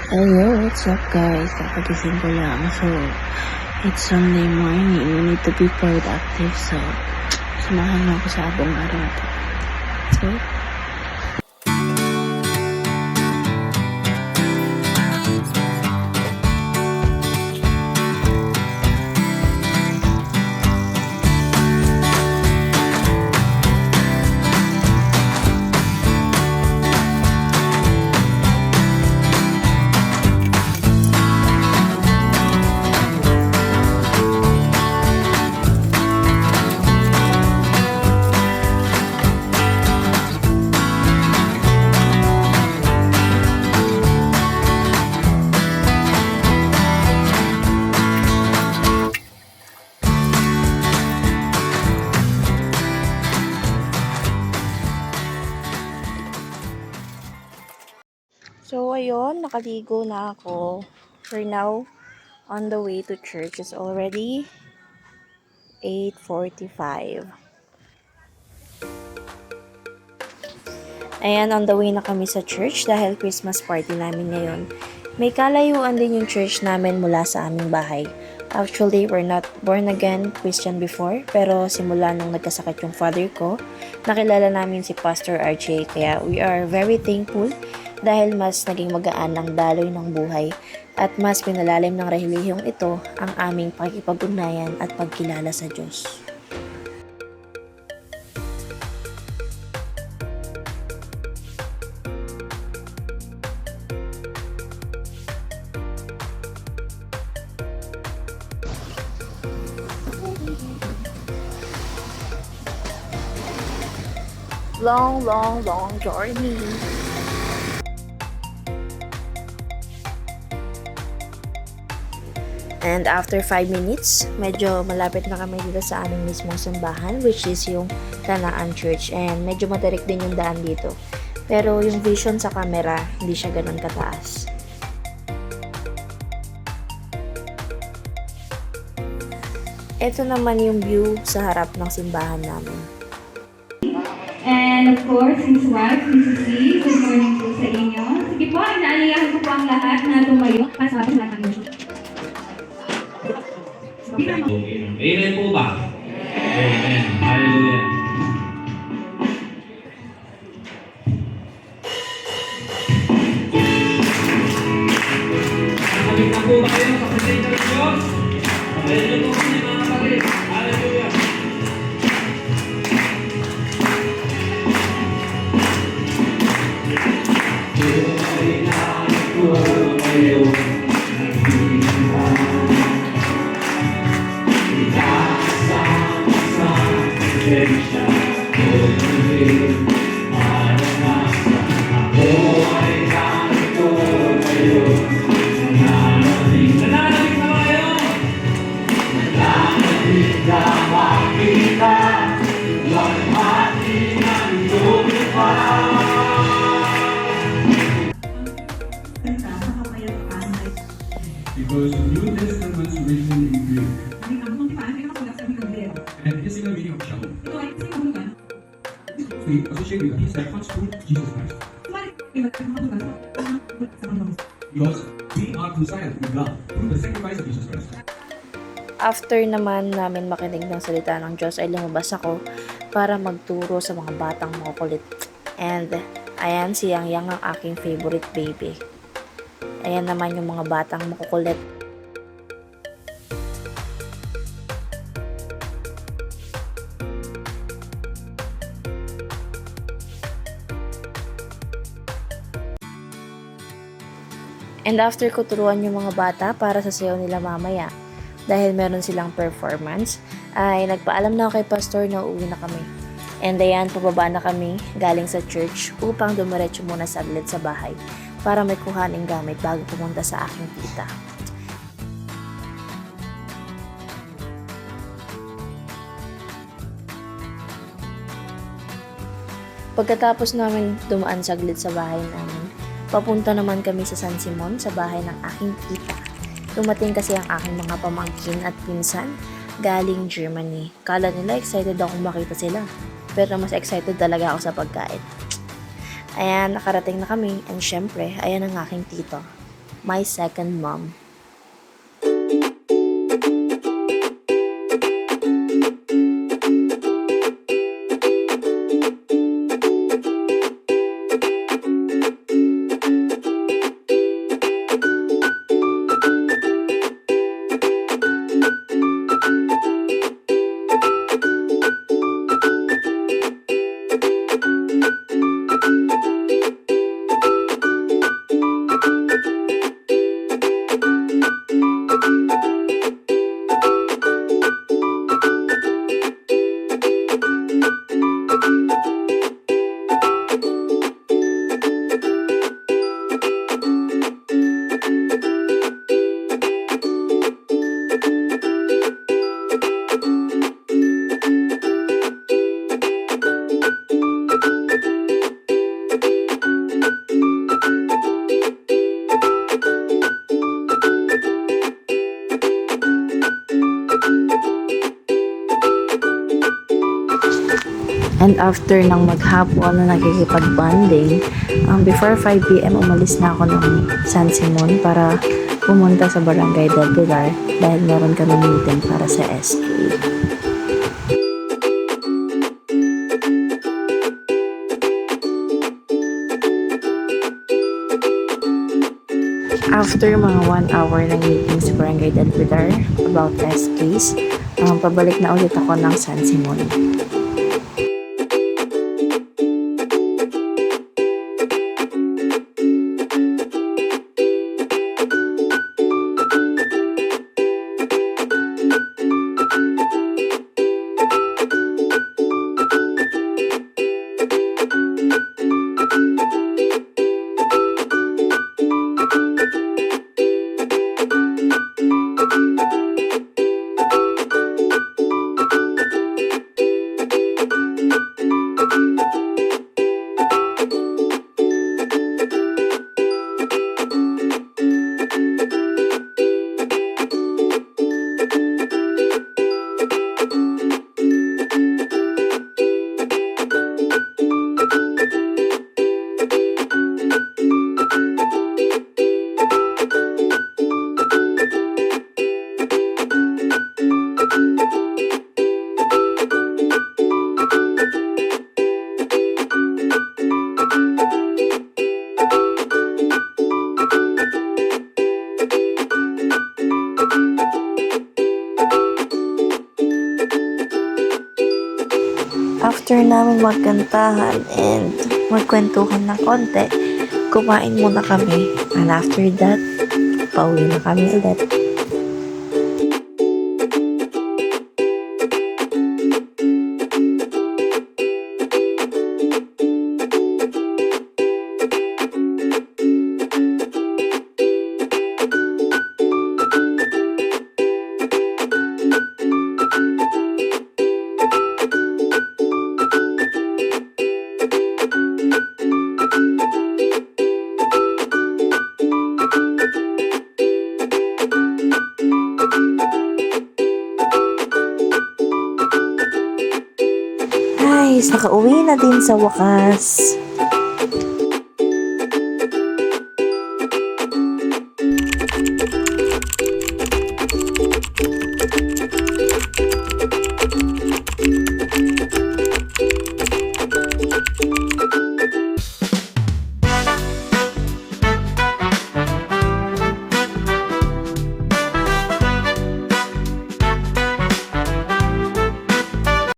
Hello, what's up guys? Kakagising ko lang. So, it's Sunday morning. We need to be productive. So, samahan mo ako sa abong araw na to. So, ayun, nakaligo na ako. For now, on the way to church is already 8:45. Ayan, on the way na kami sa church dahil Christmas party namin ngayon. May kalayuan din yung church namin mula sa aming bahay. Actually, we're not born again Christian before, pero simula nung nagkasakit yung father ko, nakilala namin si Pastor RJ, kaya we are very thankful dahil mas naging magaan ang daloy ng buhay at mas pinalalim ng relihiyong ito ang aming pakikipag-ugnayan at pagkilala sa Diyos. Long journey. And after 5 minutes, medyo malapit na kami dito sa aming mismong simbahan, which is yung Tanaan Church. And medyo matarik din yung daan dito. Pero yung vision sa camera, hindi siya ganun kataas. Ito naman yung view sa harap ng simbahan namin. And of course, his wife, Mrs. Lee, good morning po sa inyo. Sige po, inaaliyahan ko po ang lahat na tumayo para sa ating lahat ng Diyos. Amen po ba? Amen. Hallelujah. Nakabit na po ba kayo sa presensya ng Diyos? Hallelujah po kami mga kapatid. Hallelujah. Because the New Testament's written in Greek and physical meaning of shalom. We associate with peace that comes through Jesus Christ. Because we are reconciled with God through the sacrifice of Jesus Christ. After naman namin makinig ng salita ng Diyos ay lumabas ako para magturo sa mga batang makukulit. And ayan si Yang Yang ang aking favorite baby. Ayan naman yung mga batang makukulit. And after ko turuan yung mga bata para sa sayaw nila mamaya, dahil meron silang performance, ay nagpaalam na ako kay Pastor na uuwi na kami. And ayan, pababa na kami galing sa church upang dumiretso muna saglit sa bahay para may kuhaning gamit bago pumunta sa aking tita. Pagkatapos namin dumaan saglit sa bahay namin, papunta naman kami sa San Simon sa bahay ng aking tita. Dumating kasi ang aking mga pamangkin at pinsan galing Germany. Kala nila excited akong makita sila. Pero mas excited talaga ako sa pagkain. Ayan, nakarating na kami. And syempre, ayan ang aking tito. my second mom. And after ng maghapon na nagkikipag-bonding, before 5 p.m. umalis na ako ng San Simon para pumunta sa Barangay del Pilar dahil meron kami meeting para sa SK. After mga 1 hour ng meeting sa Barangay del Pilar about SKs, pabalik na ulit ako ng San Simon. After namin magkantahan and magkwentuhan ng konti, kumain muna kami. And after that, pauwi na kami ulit. Guys, nakauwi na din sa wakas.